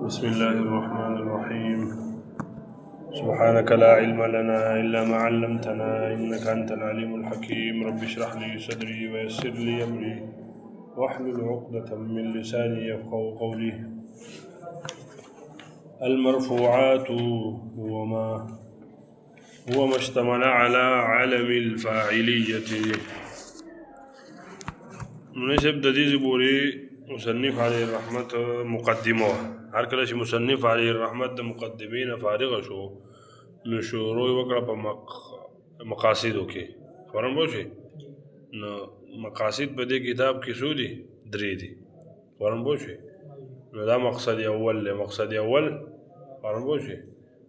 بسم الله الرحمن الرحيم. سبحانك لا علم لنا إلا ما علمتنا إنك أنت العليم الحكيم. رب اشرح لي صدري ويسر لي أمري واحلل عقدة من لساني يفقهوا قولي. المرفوعات هو ما اشتمل على علم الفاعلية. مناسب ددیز بوری مصنف علیه الرحمت مقدمه هر کله چې مصنف علیه الرحمت د مقدمین فارغ شو نو شروع وکړه په مقاصدو کې خبرم بوشي نو مقاصد په دې کتاب کې څو دي درې دي خبرم بوشي نو دا مقصد اول خبرم بوشي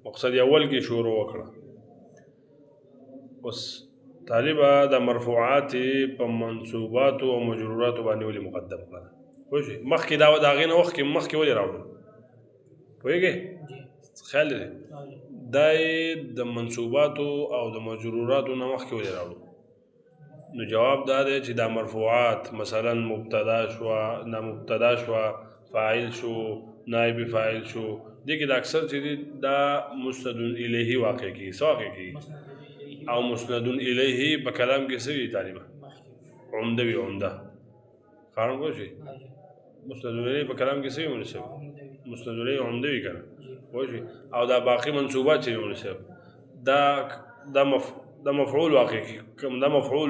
مقصد اول کې شروع وکړه اوس طالبه د مرفوعات په منصوبات او مجرورات باندې ولې مقدم کړه پوه مخکې دا و د هغې نه وخت کې مخکې ولې راوړل پوهېږې خیال دی دا د منصوباتو او د مجروراتو نه مخکې ولې راوړل نو جواب دا دی چې دا مرفوعات مثلا مبتدا شوه فاعل شو نائب فاعل شو دې کې د اکثر چې دی دا مسند الیه واقع کېږي څه واقع کېږي او مسند الیه په کلام کې څه وي طالبه عمده وي عمده خارم کوشي مسند الیه په کلام کې څه وي منصب مسند الیه عمده وي کنه کوشي او دا باقي منصوبات چې منصب دا مفعول واقع کی کوم دا مفعول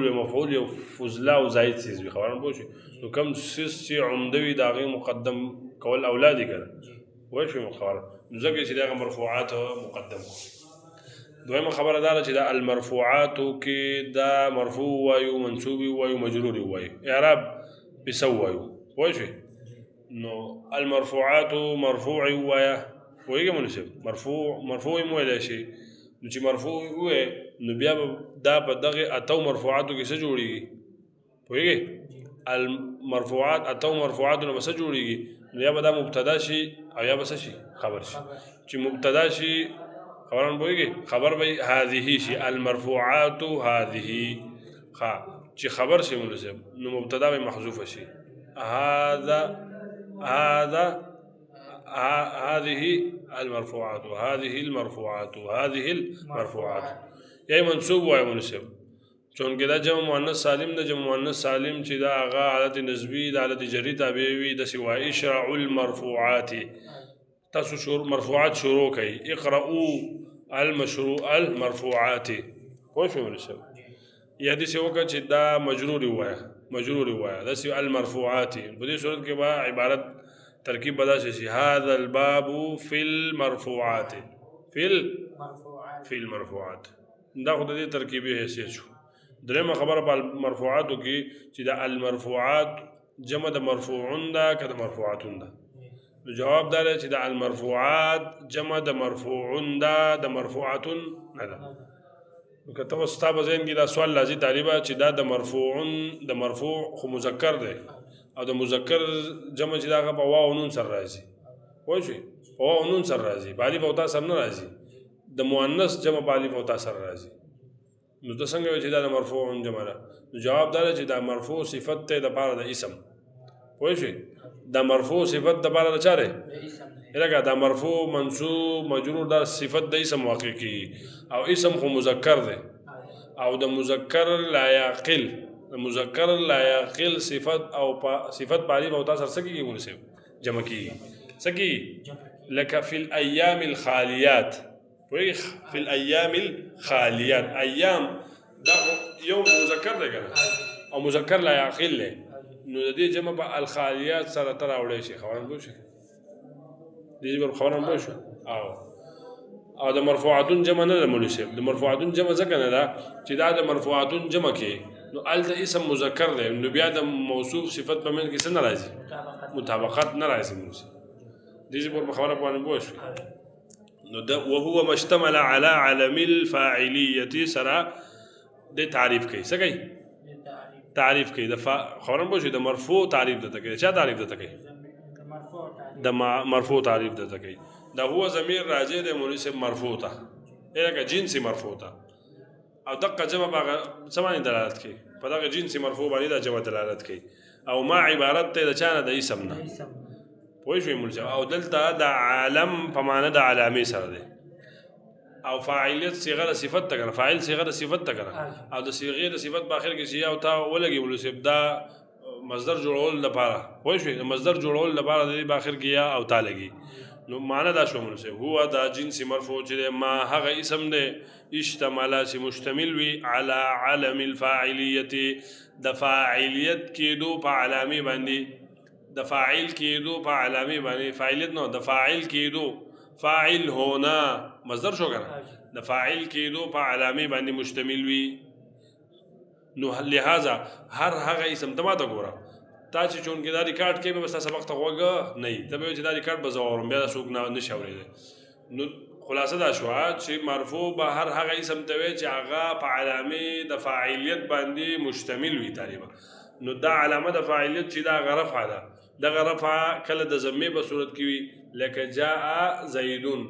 یو فضله او زائد چیز وي خبرم کوشي نو کوم چیز چې عمده وي دا غي مقدم کول اولادی کنه کوشي مخابره ځکه چې دا مرفوعات مقدم دویمه خبره دا چې دا المرفوعات کې دا مرفوع وایو منصوب وایو مجرور وایو اعراب بسو وایو پوه شئ نو المرفوعات مرفوع وایه پوهېږې منصب مرفوع مو ویلی شي نو چې مرفوع ووایې نو بیا به دا په دغې اتو مرفوعاتو کې څه جوړېږي پوهېږې المرفوعات اتو مرفوعاتو نه به څه جوړېږي نو یا به دا مبتدا شي او یا به څه شي خبر شي چې مبتدا شي خبران بوئیگی خبر بھئی هذه شی المرفوعات هذه چی خبر شی منصب نو مبتدا بھئی محذوف شی هذا هذه المرفوعات هذه المرفوعات یہی منصوب ہوا ہے منصب چونکہ دا جمع مؤنث سالم چی دا آغا حالت نسبی دا حالت جری تابعوی دا سوا اشرع المرفوعات تاسو مرفوعات شروع کئی اقرأو المرفوعات پوش میں منصب یہ حدیث وقت چی دا مجرور ہوا ہے دا سی المرفوعات بدی صورت کے بعد عبارت ترکیب بدا سے هذا الباب فی المرفوعات دا خود دی ترکیبی حیثیت شو درم خبر پا المرفوعاتو کی چی دا المرفوعات جمع دا مرفوعون دا که دا مرفوعاتون دا جواب دار چې د المرفوعات جمع د مرفوعون دا د مرفوعاتون نه ده نو که ته اوس ستا په ذهن کې دا سوال راځي طالبه چې دا د مرفوعون د مرفوع خو مذکر دی او د مذکر جمع چې دا هغه په واو نون سره راځي پوه شوې په واو نون سره راځي په الف او تا سره نه راځي د مؤنث جمع په الف او تا سره راځي نو ته څنګه وایې چې دا د مرفوعون جمع ده نو جواب دار چې دا مرفوع صفت دی دپاره د اسم پوه شوې دا مرفوع صفت د پاره چا دی لکه دا مرفوع منصوب مجرور دا صفت د اسم واقع کی او اسم خو مذکر دی او د مذکر لا یعقل صفت او صفت پاری او تاسو سره کیږي منصب جمع کیږي سکی لکه فی الايام الخالیات فی الايام الخالیات ایام دا یوم مذکر دی کنه او مذکر لا یعقل دی نو د دې جمع په الخالیات سره تر راوړی شي خبرم پوه شي دې خبرم پوه شو او د مرفوعاتون جمع نه ده منصب د مرفوعاتون جمع ځکه نه ده چې دا د مرفوعاتون جمع کې نو هلته اسم مذکر دی نو بیا د موصوف صفت په منځ کې څه نه راځي مطابقت نه راځي منصب دې په خبره باندې پوه شو نو ده وهو ما اشتمل على علم الفاعلیة سره د تعریف کوي څه کوي تعریف کوي د خبرم پوه شي د مرفوع تعریف دته کوي چا تعریف دته کوي د مرفوع تعریف دته کوي دا هو ضمیر راجع دی منصب مرفوع ته لکه جنسی مرفوع ته او دقه جمع باغ څه باندې دلالت کوي په دغه جنسی مرفوع باندې دا جمع دلالت کوي او ما عبارت ته د چا نه د اسم نه پوه شوې مول صاحب. او دلته د عالم په معنا د علامې سره دی او فاعلیت صيغه د صفت ته کنه فاعل صيغه د صفت ته کنه او د صيغه د صفت په اخر کې چې او تا ولګي مول صاحب دا مصدر جوړول لپاره پوه شوې مصدر جوړول لپاره د اخر کې یا او تا لګي نو معنا دا شو مول صاحب هو دا جنس مرفوع چې ما هغه اسم دی اشتمل چې مشتمل وي على علم الفاعلیت د فاعلیت کېدو په علامه باندې د فاعل کېدو په علامه باندې فاعلیت نو د فاعل کېدو فاعل هنا مصدر شو کنه د فاعل کېدو په علامه باندې مشتمل وي نو لہذا هر هغه اسم ته ماته ګوره تا چې چون کې دا ریکارډ کې به بس سبق ته وګه نه ته به چې دا ریکارډ به زورم بیا څوک نه شاوري نو خلاصه دا شو چې مرفوع به هر هغه اسم ته وي چې هغه په علامه د فاعلیت باندې مشتمل وي تقریبا نو دا علامه د فاعلیت چې دا غرفه ده دغه رفع کله د ضمې په صورت کې وي لکه جاء زیدون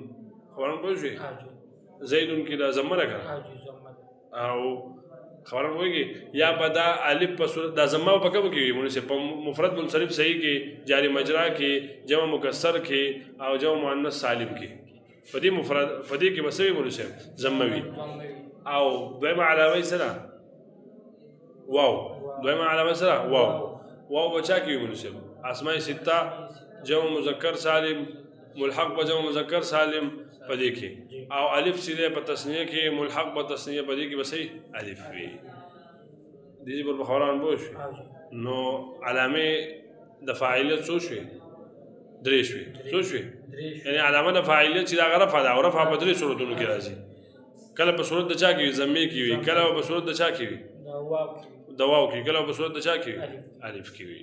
خبرم پوه شوې زیدون کې دا ضمه ده کنه او خبرم پوهېږي یا به دا الف په صورت دا ضمه په کوم کې وي مونږ په مفرد منصرف صحیح کې جاری مجرا کې جمع مکسر کې او جمع مؤنث سالم کې په دې مفرد په دې کې به څه وي مونږ ضمه وي او دویمه علامه یې څه ده واو دویمه علامه څه ده واو بچا کې وي مونږ اسماء سته جمع مذکر سالم ملحق به جمع مذکر سالم په دې کې او الف چې په تسنیه کې ملحق به تسنیه په دې کې به صحیح الف وي دې په خبران پوه نو علامه د فاعلیت څو شوي درې شوي څو شوي یعنی علامه د فاعلیت چې دا غرفه ده او رفع په درې صورتونو کې راځي کله په صورت د چا کې وي ضمې کې وي کله په صورت د چا کې وي د واو کې کله په صورت د چا کې وي الف کې وي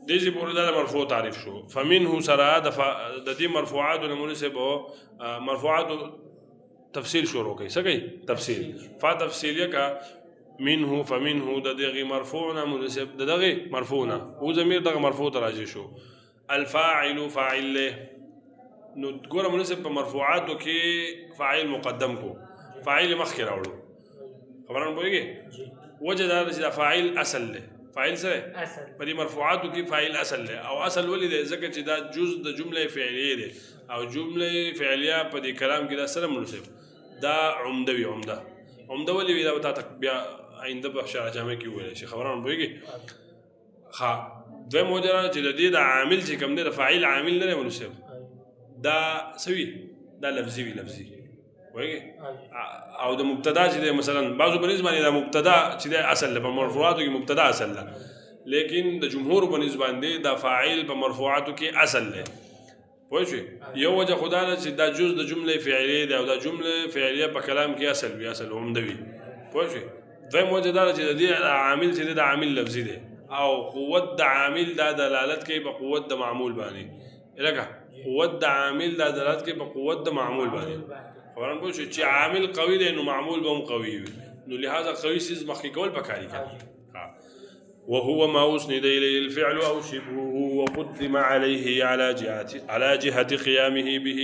دیجی پورې دا مرفوع تعریف شو فمنه سره د دې مرفوعات المناسب مرفوعات تفصیل شروع کوي څه کوي تفصیل تفصیلیه کا منه فمنه د دغه مرفوعنا مناسب د دغه مرفوعنا او ضمیر دغه مرفوع ته راځي شو الفاعل فاعل نو ګوره مناسب په مرفوعاتو کې فاعل مقدم کو فاعل مخکې راوړو خبرونه پوهېږي وجه دا چې فاعل اصل له فاعل سره اصل په دې مرفوعاتو کې فاعل اصل له او اصل ولې دی ځکه چې دا جزء د جمله فعلیه دی او جمله فعلیه په دې کلام کې دا سره مناسب دا عمده وي عمده ولې وي دا تاسو بیا آینده په شرح جامع کې ویل شي خبرونه پوهېږي ها دوی موجره چې د دې د عامل چې کوم دی د فاعل عامل نه مناسب دا سوي دا لفظي وي لفظي او د مبتدا چې دی مثلا بعضو په نسبت باندې د مبتدا چې دی اصل په مرفوعاتو کې مبتدا اصل ده لیکن د جمهور په نسبت باندې د فاعل په مرفوعاتو کې اصل ده پوه شئ یو وجه خدا ده چې دا جز د جمله فعلیه ده او د جمله فعلیه په کلام کې اصل وي اصل عمده وي پوه شئ دویم وجه دا چې د عامل چې دی د عامل لفظي ده او قوت د عامل دا دلالت کوي په قوت د معمول باندې لکه قوت د عامل دا دلالت کوي په قوت د معمول باندې خبران پوه شو چې عامل قوي دی نو معمول به هم قوي وي نو لهذا قوي څیز مخکې کول پکاري کوي وهو ما اسند اليه الفعل او شبهه وقدم عليه على جهه قيامه به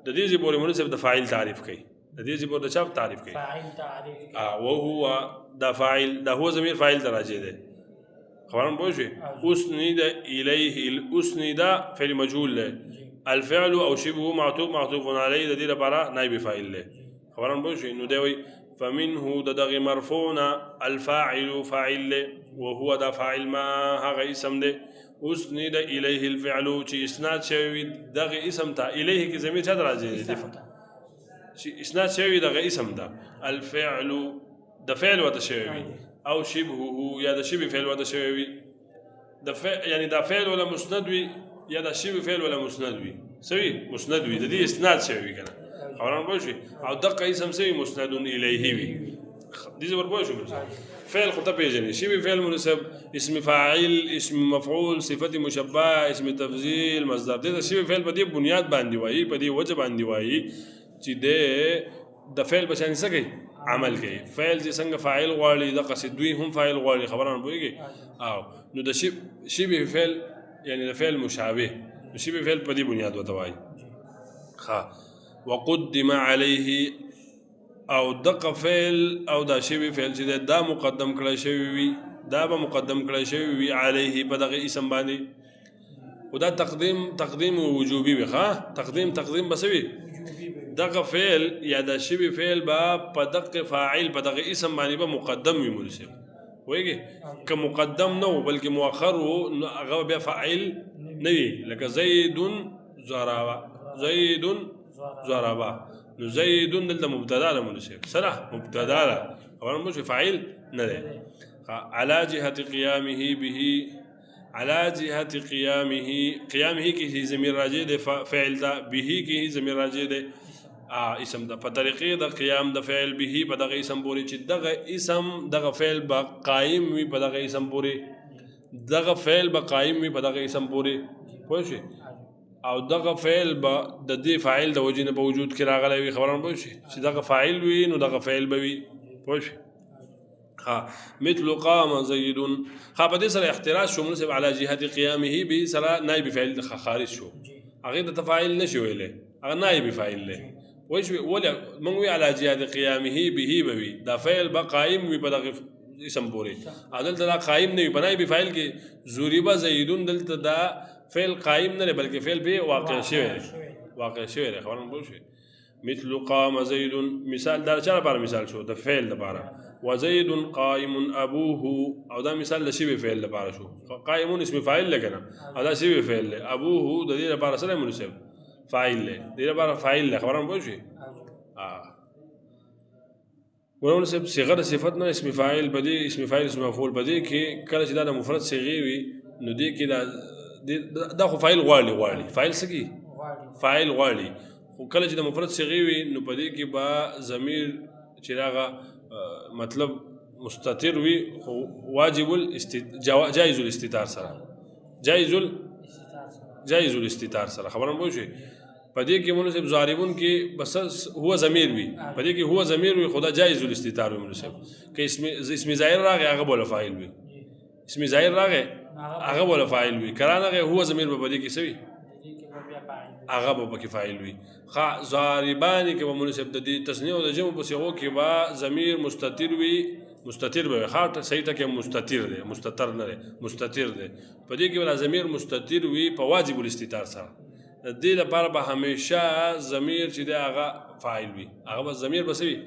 د دې ځای پورې مناسب د فاعل تعریف کوي د دې ځای پورې د چا تعریف کوي فاعل تعریف وهو دا فاعل دا هو ضمیر فاعل ته راځي دی خبران پوه شو اسند اليه الاسند فعل مجهول له الفعل او شبهه معطوف عليه د دې لپاره نائب فاعل له خبران پوه شئ نو دی وایي فمنه د دغه مرفوعنا الفاعل فاعل له وهو دا فاعل ما هغه اسم دی اسند الیه الفعل چې اسناد شوی دغه اسم ته الیه کې ضمیر چا راځي چې اسناد شوی دغه اسم ده الفعل د فعل وته شوی او شبهه یا د شبه فعل وته شوی د یعنی دا فعل ولا مسند وي یا دا شبه فعل ولا مسند وي سوي مسند وي د دې اسناد شوی کنه خبران پوه شئ او دغه اسم سوي مسند الیه وي دې زبر پوه شئ فعل خو ته پیژنې شبه فعل مناسب اسم فاعل اسم مفعول صفت مشبهه اسم تفضیل مصدر دې شبه فعل په دې بنیاد باندې وایي په دې وجه باندې وایي چې د فعل بچانی څه کوي عمل کوي فعل چې څنګه فاعل غواړي د قصد دوی هم فاعل غواړي خبران پوهېږي او نو د شبه فعل یعنی د فعل مشابه شبه فعل په دې بنیاد وته وایي ها وقدم عليه او دغه فعل او دا شبه فعل چې دا مقدم کړی شوی وي دا به مقدم کړی شوی وي علیه په دغه اسم باندې ودا تقدیم وجوبي وي ها تقدیم بسوي دغه فعل یا د شبي فعل با په دغه فاعل په دغه اسم باندې به مقدم وي مولسم وایي که مقدم نه بلکې مؤخر وو هغه بیا فاعل نه وي لکه زید ضربا نو زید دلته مبتدا ده مولسم سره مبتدا ده خبر مو فاعل نه ده على جهة قيامه به على جهة قيامه کی ضمیر راجع ده فعل ده به کی ضمیر راجع ده اسم ده په طریقې د قیام د فعل به په دغه اسم پورې چې دغه اسم دغه فعل به قائم وي په دغه اسم پورې دغه فعل به قائم وي په دغه اسم پورې پوه شئ او دغه فعل به د دې فاعل د وجې نه په وجود کې راغلی وي خبران پوه شئ چې دغه فاعل وي نو دغه فعل به وي پوه شئ مثل قام زید په دې سره احتراز شو منصب على جهة قيامه به سره نائب فاعل خارج شو هغه د تفاعل نشي ویلې هغه نائب فاعل له وش ولا منوي على جهة قيامه به بوي دا فعل با قائم وي په دغه اسم پورې عدل دا قائم نه وي بنای به فاعل کې ضرب زیدون دلته دا فعل قائم نه بلکې فعل به واقع شوی خبرونه پوه شئ مثل قام زید مثال دا چا لپاره مثال شو د فعل لپاره وزید قائم ابوه او دا مثال د شی فعل لپاره شو قائمون اسم فاعل لکنه او دا شی فعل ابوه د دې لپاره سره مناسب فاعل له دې لپاره فاعل له خبرونه پوه شئ ورونه صيغه صفت نه اسم فاعل بدی اسم فاعل اسم مفعول بدی کې کله چې دا مفرد صيغه وي نو دې کې دا خو فاعل غواړي فاعل سکی فاعل غواړي خو کله چې د مفرد صيغه وي نو بدی کې با ضمیر چې راغه مطلب مستتر وي خو واجب جائز الاستتار سره جائز الاستتار سره خبرم پوه شئ پدې کې مناسب ضاربون کې بس هو ضمیر وي پدې کې هو ضمیر وي خدا جائز الاستتار وي مناسب کې اسم ظاهر راغی هغه بوله فاعل وي اسم ظاهر راغی هغه بوله فاعل وي کرانه هو ضمیر په پدې کې سوي هغه په کې فاعل وي خا ضاربان کې مناسب د دې تسنیه او د جمع په صيغو کې با ضمیر مستتر وي مستتر به خاطر صحیح ته کې مستتر دی مستتر نه دی مستتر دی پدې کې ولا ضمیر مستتر وي په واجب الاستتار سره د دې لپاره به همیشه ضمیر چې دی هغه فاعل وي هغه به ضمیر به څه وي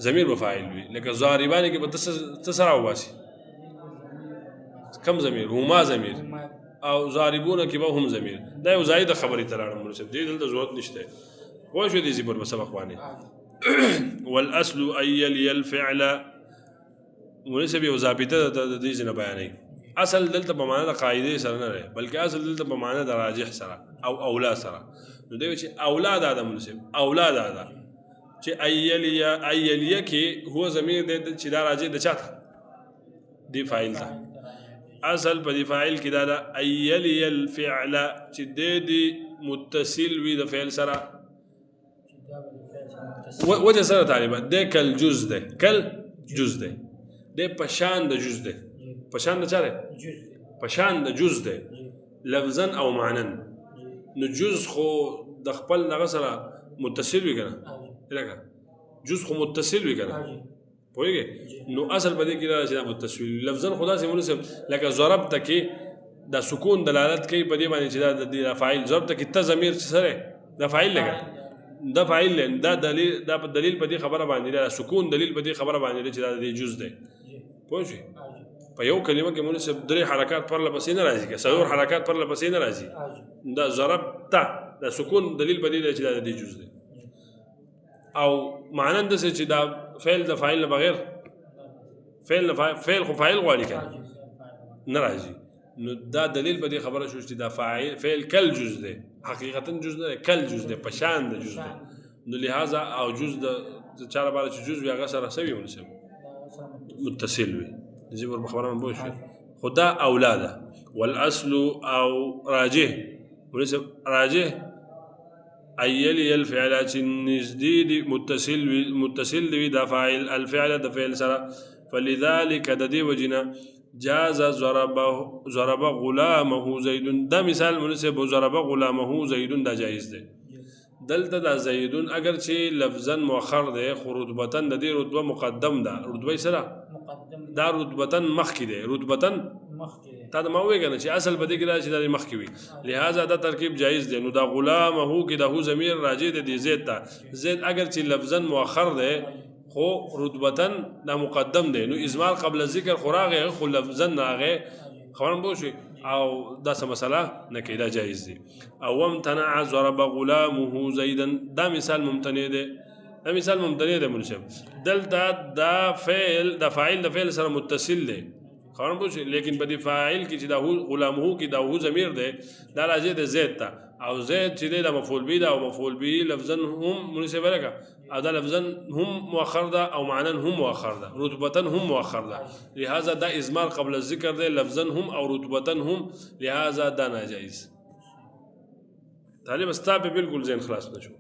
ضمیر به فاعل وي لکه ضاربان کې به څه سره وباسي کم ضمیر هما ضمیر او ضاربون کې به هم ضمیر دا یو زائد خبرې تراړم مناسب دی دلته ضرورت نشته خو شو دې زبر په سبق باندې والاصل اي الفعل مناسب یو ضابطه د دې ځنه بیانې اصل دلته په معنا د قاعده سره نه بلکې اصل دلته په معنا د راجح سره او اولا سره نو دوی چې اولاد ادم مناسب اولاد ادم چې ايليه کې هو ضمیر د چې دا راجح د چاته دی فاعل ته اصل په دی فاعل کې دا ايليه الفعل چې د متصل وي د فعل سره وجه سره طالبان د کل جز ده د پشان د جز ده پشان د چاره پشان د جز ده لفظا او معنا نو جز خو د خپل دغه سره متصل وي کنه لکه جز خو متصل وي کنه پوهیږي نو اصل بده کې راځي متصل لفظا خدا سي مناسب لکه ضربت کې د سکون دلالت کوي په دې باندې چې دا فاعل ضربت کې ته ضمیر سره دا فاعل لګا دا فاعل دا دلیل دا په دلیل په دې خبره باندې دا سکون دلیل په دې خبره باندې چې دا د جز ده پوهیږي په یو کلمه کې مناسب درې حرکات پر لپسې نه راځي که څلور حرکات پر لپسې نه راځي دا ضربت دا سکون دلیل په دې چې دا د جز ده او معنی د څه چې دا فعل د فاعل نه بغیر فعل خو فاعل غواړي کنه نه راځي نو دا دلیل په دې خبره شو چې دا فعل کل جز ده حقیقتا جز نه کل جز ده پشان ده جز ده نو لہذا او جز ده چاره بار چې جز وي هغه سره سوي ونسب متصل وي زبر بخبران بوش خدا اولاده والاصل او راجح ونسب راجح ايلي الفعل نزديد متصل وي دا فاعل الفعل د فعل سره فلذلك د دې وجنا جاز ضرب غلامه زید دا مثال مناسب ضرب غلامه زید دا جائز ده دلته دا زیدون اگر چې لفظا مؤخر ده خو رتبتن د دې رتبه مقدم ده رتبه سره دا رتبتن مخکې ده رتبتن تا د ما وې کنه چې اصل بده کې راشي د مخ کې وي لہذا دا ترکیب جایز دی نو دا غلام هو کې د هو ضمیر راجع دی زید ته زید اگر چې لفظا مؤخر دی خو رتبتن دا مقدم دی نو ازمال قبل ذکر خوراغه خو لفظا راغه خبرم بوشي او دا څه مسله نه کېدا جایز دی او امتنع ضرب غلامه زیدا دا مثال ممتنع دی دا مثال ممتنع دی منصب دلته دا فعل د فاعل د فعل سره متصل دی خبرم بوشي لیکن بدی فاعل کې چې دا هو غلامه کې دا هو ضمیر دی دا راځي د زید ته او زید چې دی د مفعول به دا او مفعول به لفظا هم منصب لګه او دا لفظا هم مؤخر ده او معنا هم مؤخر ده رتبتا هم مؤخر ده لہذا دا ازمار قبل الذکر ده لفظا هم او رتبتا هم لہذا دا ناجائز طالب استا بالکل ذهن خلاص نشو